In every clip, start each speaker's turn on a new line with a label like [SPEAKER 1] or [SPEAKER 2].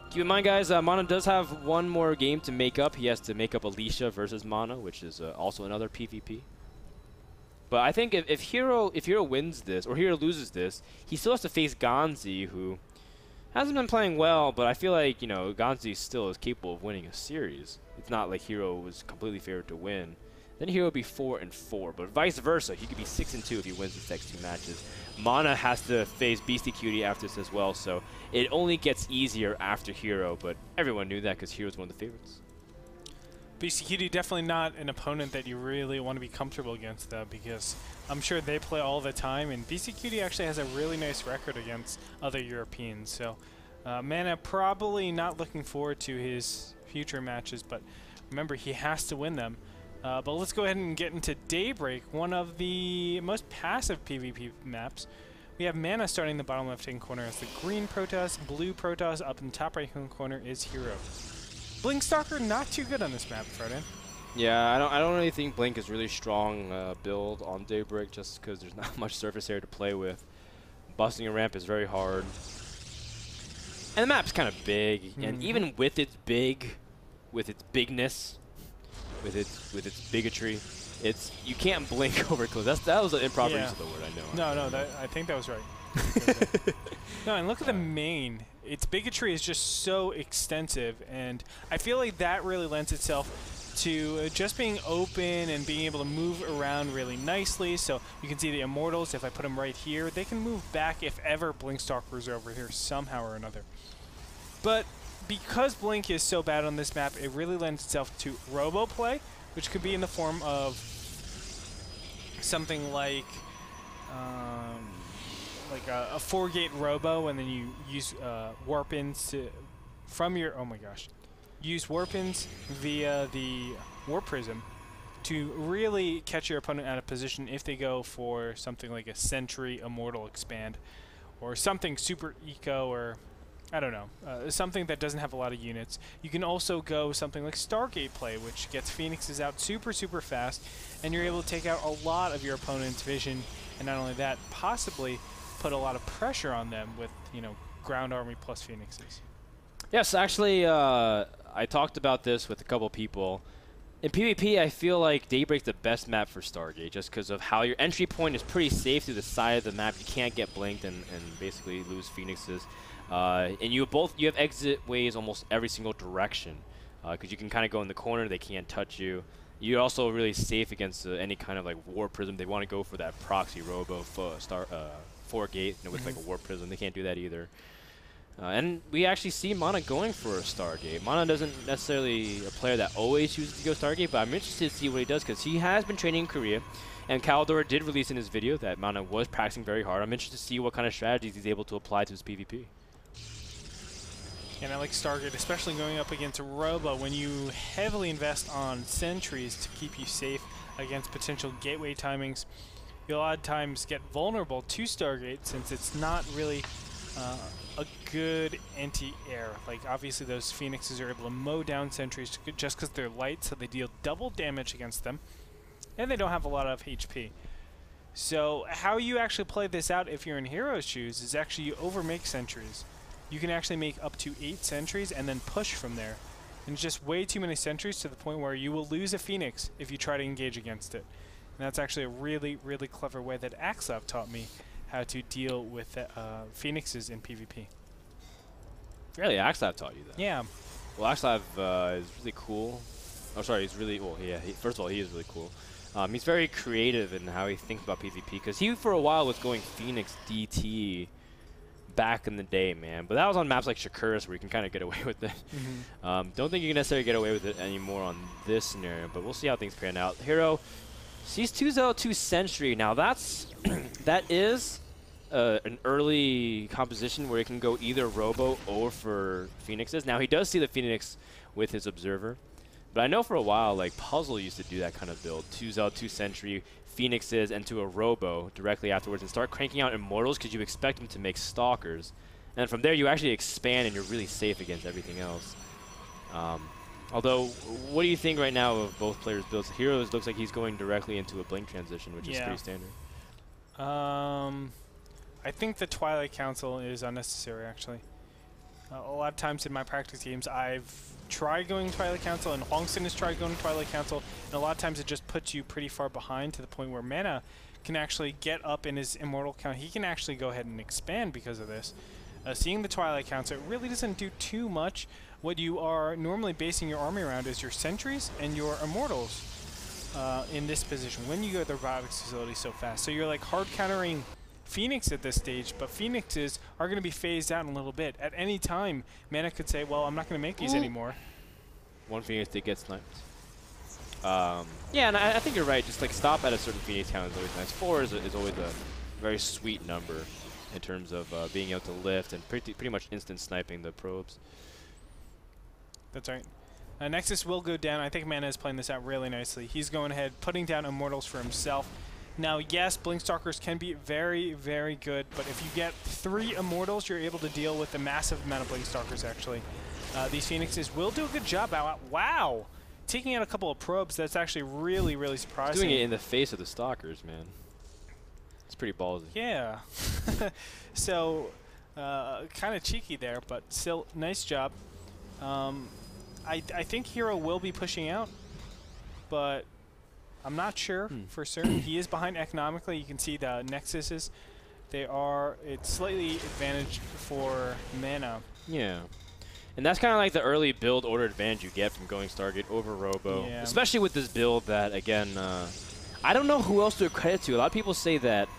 [SPEAKER 1] Keep in mind, guys, MaNa does have one more game to make up. He has to make up Alicia versus MaNa, which is also another PvP. But I think if HerO wins this, or HerO loses this, he still has to face Gonzi, who hasn't been playing well, but I feel like, you know, Gonzi still is capable of winning a series. It's not like HerO was completely favored to win. Then HerO would be 4-4, but vice versa, he could be 6-2 if he wins his next 2 matches. MaNa has to face Beastie Cutie after this as well, so it only gets easier after HerO, but everyone knew that because HerO's one of the favorites.
[SPEAKER 2] Beastie Cutie definitely not an opponent that you really want to be comfortable against, though, because I'm sure they play all the time, and Beastie Cutie actually has a really nice record against other Europeans. So MaNa probably not looking forward to his future matches, but remember, he has to win them. But let's go ahead and get into Daybreak, one of the most passive PvP maps. We have MaNa starting in the bottom left-hand corner as the green Protoss, blue Protoss. Up in the top right-hand corner is HerO. Blinkstalker not too good on this map, Froden.
[SPEAKER 1] Yeah, I don't really think Blink is really strong build on Daybreak just because there's not much surface area to play with. Busting a ramp is very hard. And the map's kind of big, and even with its big, with its bigness, with its bigotry, you can't blink over close. That was an improper use of the word, I know.
[SPEAKER 2] No, I think that was right. No, and look at the main. Its bigotry is just so extensive, and I feel like that really lends itself to just being open and being able to move around really nicely. So you can see the Immortals, if I put them right here, they can move back if ever Blinkstalkers are over here somehow or another. But because Blink is so bad on this map, it really lends itself to robo play, which could be in the form of something like a 4-gate robo, and then you use warp-ins from your, use warp-ins via the warp prism to really catch your opponent out of position if they go for something like a Sentry Immortal expand, or something super eco, or I don't know, something that doesn't have a lot of units. You can also go something like Stargate play, which gets Phoenixes out super fast, and you're able to take out a lot of your opponent's vision, and not only that, possibly put a lot of pressure on them with, you know, ground army plus Phoenixes.
[SPEAKER 1] Yes, actually, I talked about this with a couple people. In PvP, I feel like Daybreak's the best map for Stargate, just because of how your entry point is pretty safe through the side of the map. You can't get blinked and basically lose Phoenixes. And you have exit ways almost every single direction, because you can kind of go in the corner, they can't touch you. You're also really safe against any kind of like Warp Prism. They want to go for that proxy robo 4-gate, you know, with like a Warp Prism. They can't do that either. And we actually see MaNa going for a Stargate. MaNa doesn't necessarily a player that always chooses to go Stargate, but I'm interested to see what he does because he has been training in Korea. And Caldor did release in his video that MaNa was practicing very hard. I'm interested to see what kind of strategies he's able to apply to his PvP.
[SPEAKER 2] And I like Stargate, especially going up against a Robo when you heavily invest on sentries to keep you safe against potential gateway timings. You'll a lot of times get vulnerable to Stargate since it's not really a good anti-air. Like, obviously those Phoenixes are able to mow down sentries just because they're light, so they deal double damage against them, and they don't have a lot of HP. So how you actually play this out if you're in HerO's shoes is actually you overmake sentries. You can actually make up to 8 sentries and then push from there. And it's just way too many sentries to the point where you will lose a Phoenix if you try to engage against it. And that's actually a really clever way that Axlav taught me how to deal with Phoenixes in PvP.
[SPEAKER 1] Really, Axlav taught you that?
[SPEAKER 2] Yeah.
[SPEAKER 1] Well, Axlav is really cool. Oh, sorry, he's really, well, yeah, first of all, he is really cool. He's very creative in how he thinks about PvP, because he, for a while, was going Phoenix DT back in the day, man. But that was on maps like Shakuras where you can kind of get away with it. Don't think you can necessarily get away with it anymore on this scenario, but we'll see how things pan out. HerO sees 202 Sentry. Now that's that is an early composition where he can go either Robo or for Phoenixes. Now he does see the Phoenix with his Observer, but I know for a while like Puzzle used to do that kind of build: 2 Sentry, Phoenixes, and to a Robo directly afterwards, and start cranking out Immortals because you expect them to make Stalkers, and from there you actually expand and you're really safe against everything else. Although, what do you think right now of both players' builds? HerO looks like he's going directly into a Blink transition, which is pretty standard.
[SPEAKER 2] I think the Twilight Council is unnecessary, actually. A lot of times in my practice games, I've tried going Twilight Council, and Huangson has tried going Twilight Council, and a lot of times it just puts you pretty far behind to the point where MaNa can actually get up in his immortal count. He can actually go ahead and expand because of this. Seeing the Twilight Council, it really doesn't do too much. What you are normally basing your army around is your sentries and your immortals in this position when you go to the robotics facility so fast. So you're like hard countering Phoenix at this stage, but Phoenixes are going to be phased out in a little bit. At any time, MaNa could say, well, I'm not going to make these anymore.
[SPEAKER 1] One Phoenix did get sniped. Yeah, and I think you're right. Just like stop at a certain Phoenix count is always nice. 4 is always a very sweet number in terms of being able to lift and pretty much instant sniping the probes.
[SPEAKER 2] That's right. Nexus will go down. I think MaNa is playing this out really nicely. He's going ahead, putting down immortals for himself. Now, yes, Blinkstalkers can be very, very good, but if you get 3 immortals, you're able to deal with a massive amount of Blinkstalkers, actually. These Phoenixes will do a good job. Wow! Taking out a couple of probes, that's actually really, really surprising.
[SPEAKER 1] Doing it in the face of the Stalkers, man. It's pretty ballsy.
[SPEAKER 2] Yeah. So, kind of cheeky there, but still, nice job. I think HerO will be pushing out, but I'm not sure for certain. He is behind economically. You can see the Nexuses. It's slightly advantaged for MaNa.
[SPEAKER 1] Yeah. And that's kind of like the early build order advantage you get from going Stargate over Robo. Yeah. Especially with this build that, again, I don't know who else to credit to. A lot of people say that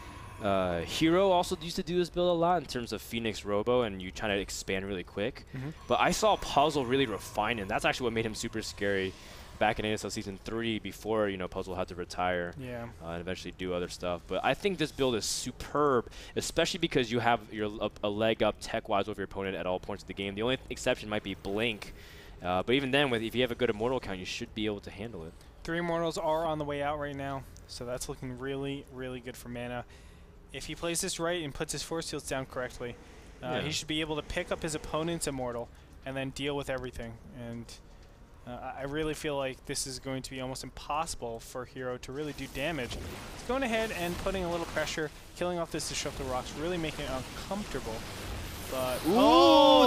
[SPEAKER 1] HerO also used to do this build a lot in terms of Phoenix Robo, and you try to expand really quick. But I saw Puzzle really refine him. That's actually what made him super scary back in NASL Season 3 before, you know, Puzzle had to retire and eventually do other stuff. But I think this build is superb, especially because you have a leg up tech-wise over your opponent at all points of the game. The only exception might be Blink. But even then, if you have a good immortal count, you should be able to handle it.
[SPEAKER 2] 3 immortals are on the way out right now, so that's looking really, really good for MaNa. If he plays this right and puts his force fields down correctly, he should be able to pick up his opponent's immortal and then deal with everything. And I really feel like this is going to be almost impossible for HerO to really do damage. He's going ahead and putting a little pressure, killing off this Disruptor Rocks, really making it uncomfortable. But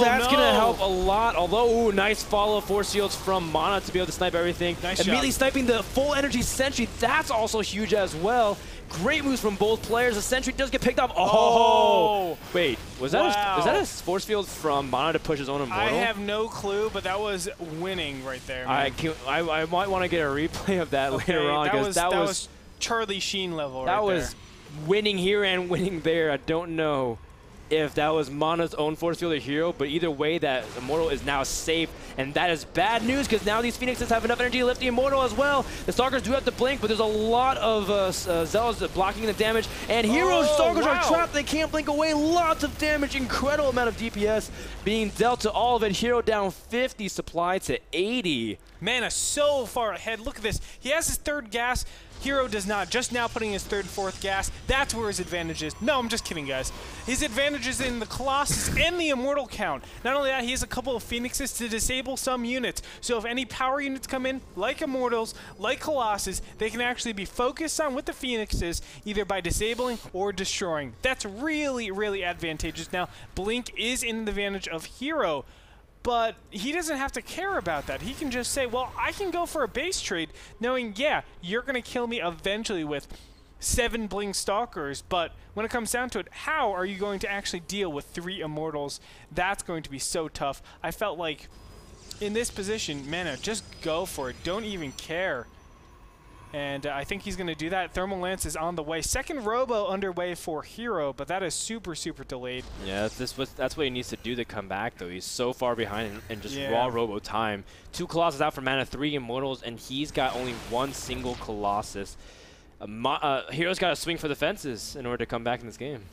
[SPEAKER 1] that's going to help a lot. Although, nice follow force shields from MaNa to be able to snipe everything.
[SPEAKER 2] Nice
[SPEAKER 1] Immediately
[SPEAKER 2] job.
[SPEAKER 1] sniping the full energy Sentry. That's also huge as well. Great moves from both players. The Sentry does get picked up. Oh! Wait, was that a force field from MaNa to push his own immortal?
[SPEAKER 2] I have no clue, but that was winning right there.
[SPEAKER 1] I might want to get a replay of that later on, because that was
[SPEAKER 2] Charlie Sheen level.
[SPEAKER 1] That was winning here and winning there. I don't know if that was MaNa's own force field or HerO, but either way, that immortal is now safe, and that is bad news because now these Phoenixes have enough energy to lift the immortal as well. The Stalkers do have to blink, but there's a lot of Zealots blocking the damage, and HerO's Stalkers are trapped. They can't blink away. Lots of damage, incredible amount of DPS being dealt to all of it. HerO down 50 supply to 80.
[SPEAKER 2] MaNa so far ahead. Look at this. He has his 3rd gas. HerO does not. Just now putting his 3rd, 4th gas. That's where his advantage is. No, I'm just kidding, guys. His advantage is in the Colossus and the Immortal count. Not only that, he has a couple of Phoenixes to disable some units. So if any power units come in, like Immortals, like Colossus, they can actually be focused on with the Phoenixes, either by disabling or destroying. That's really, really advantageous. Now, Blink is in the advantage of HerO, but he doesn't have to care about that. He can just say, well, I can go for a base trade, knowing, yeah, you're going to kill me eventually with 7 Blink Stalkers, but when it comes down to it, how are you going to actually deal with 3 Immortals? That's going to be so tough. I felt like in this position, MaNa, just go for it. Don't even care. And I think he's going to do that. Thermal Lance is on the way. 2nd Robo underway for HerO, but that is super, super delayed.
[SPEAKER 1] Yeah, that's what he needs to do to come back, though. He's so far behind in just raw Robo time. 2 Colossus out for MaNa, 3 Immortals, and he's got only 1 single Colossus. HerO's got to swing for the fences in order to come back in this game.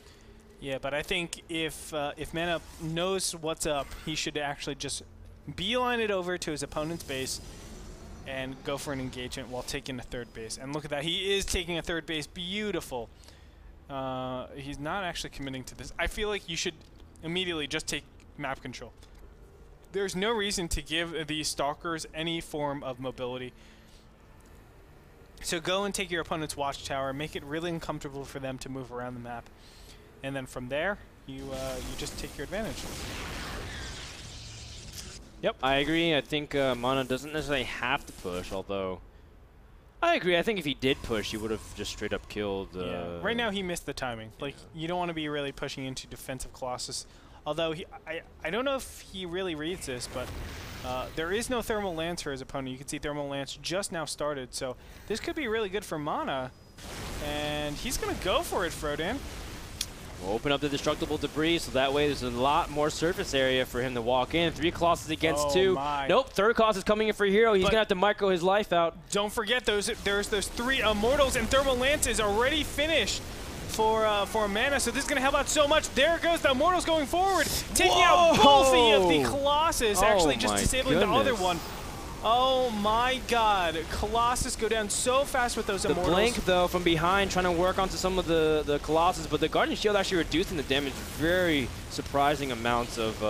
[SPEAKER 2] Yeah, but I think if MaNa knows what's up, he should actually just beeline it over to his opponent's base and go for an engagement while taking a 3rd base. And look at that. He is taking a 3rd base. Beautiful. He's not actually committing to this. I feel like you should immediately just take map control. There's no reason to give these Stalkers any form of mobility. So go and take your opponent's watchtower. Make it really uncomfortable for them to move around the map. And then from there, you just take your advantage.
[SPEAKER 1] Yep, I agree. I think MaNa doesn't necessarily have to push, although I agree. I think if he did push, he would have just straight up killed.
[SPEAKER 2] Yeah. Right now, he missed the timing. Like, you don't want to be really pushing into defensive Colossus. Although, I don't know if he really reads this, but there is no Thermal Lance for his opponent. You can see Thermal Lance just now started, so this could be really good for MaNa. And he's going to go for it, Frodan.
[SPEAKER 1] We'll open up the destructible debris, so that way there's a lot more surface area for him to walk in. 3 Colossus against 2.
[SPEAKER 2] My.
[SPEAKER 1] Nope, third Colossus coming in for HerO. He's going to have to micro his life out.
[SPEAKER 2] Don't forget, there's those 3 Immortals and Thermal Lances already finished for MaNa, so this is going to help out so much. There goes the Immortals going forward, taking out both of the Colossus, actually just disabling the other one. Oh my god, Colossus go down so fast with those Immortals.
[SPEAKER 1] The Blink, though, from behind, trying to work onto some of the Colossus, but the Guardian Shield actually reducing the damage. Very surprising amounts of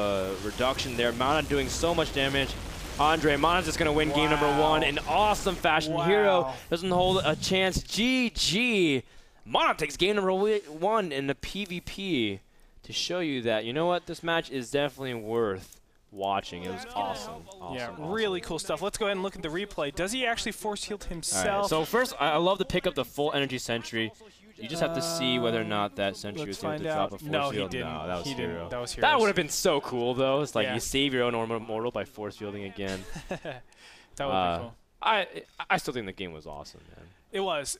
[SPEAKER 1] reduction there. MaNa doing so much damage. MaNa's just going to win game number 1 in awesome fashion. HerO doesn't hold a chance. GG. MaNa takes game number 1 in the PvP to show you that, you know what, this match is definitely worth watching. It was awesome.
[SPEAKER 2] Really cool stuff. Let's go ahead and look at the replay. Does he actually force heal himself?
[SPEAKER 1] Right, so first, I love to pick up the full energy sentry. You just have to see whether or not that sentry was able to drop a force field. No, that was HerO.
[SPEAKER 2] That was HerO.
[SPEAKER 1] That would have been so cool, though. It's like you save your own immortal by force fielding again.
[SPEAKER 2] That would be cool.
[SPEAKER 1] I still think the game was awesome, man.
[SPEAKER 2] It was.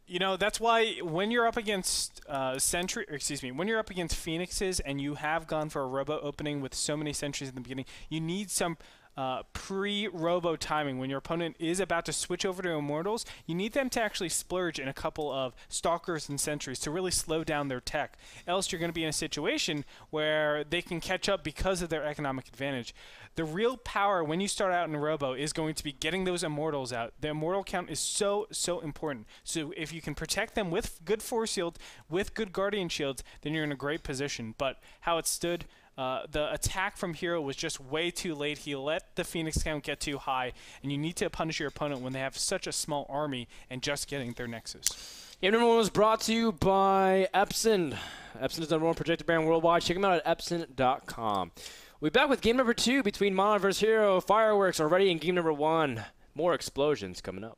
[SPEAKER 2] You know, that's why when you're up against when you're up against Phoenixes and you have gone for a robo opening with so many sentries in the beginning, you need some pre-robo timing. When your opponent is about to switch over to Immortals, you need them to actually splurge in a couple of Stalkers and Sentries to really slow down their tech. Else you're going to be in a situation where they can catch up because of their economic advantage. The real power when you start out in Robo is going to be getting those Immortals out. The Immortal count is so important. So if you can protect them with good Force Shield, with good Guardian Shields, then you're in a great position. But how it stood, the attack from HerO was just way too late. He let the Phoenix count get too high, and you need to punish your opponent when they have such a small army and just getting their Nexus.
[SPEAKER 1] Game number 1 was brought to you by Epson. Epson is the number 1 projector brand worldwide. Check them out at epson.com. We'll be back with game number 2 between MaNa versus HerO. Fireworks already in game number 1. More explosions coming up.